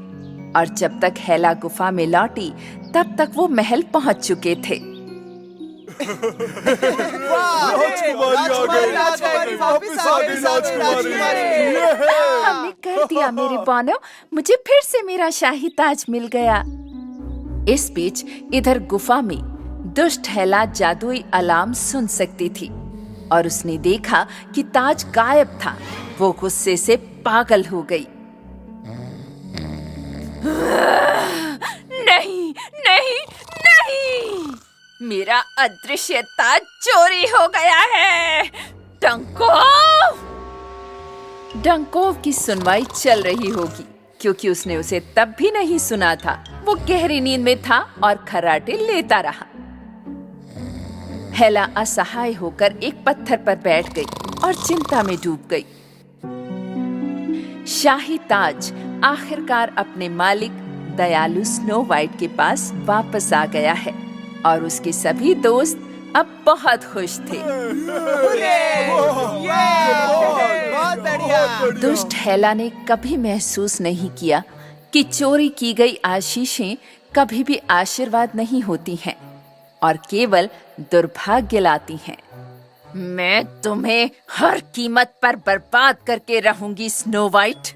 और जब तक हेला गुफा में लौटी, तब तक वो महल पहुंच चुके थे। हमने कर दिया मेरे बानो, मुझे फिर से मेरा शाही ताज मिल गया। इस बीच इधर गुफा में दुष्ट हेला जादुई अलार्म सुन सकती थी, और उसने देखा कि ताज गायब था। वो गुस्से से पागल हो गई। नहीं, नहीं, नहीं! मेरा अदृश्य ताज चोरी हो गया है। डंकोव! डंकोव की सुनवाई चल रही होगी, क्योंकि उसने उसे तब भी नहीं सुना था। वो गहरी नींद में था और खर्राटे लेता रहा। हेला असहाय होकर एक पत्थर पर बैठ गई और चिंता में डूब गई। शाही ताज आखिरकार अपने मालिक दयालु स्नो वाइट के पास वापस आ गया है, और उसके सभी दोस्त अब बहुत खुश थे। दुष्ट हेला ने कभी महसूस नहीं किया कि चोरी की गई आशीषें कभी भी आशीर्वाद नहीं होती हैं, और केवल दुर्भाग्य लाती हैं। मैं तुम्हें हर कीमत पर बर्बाद करके रहूंगी, स्नो वाइट।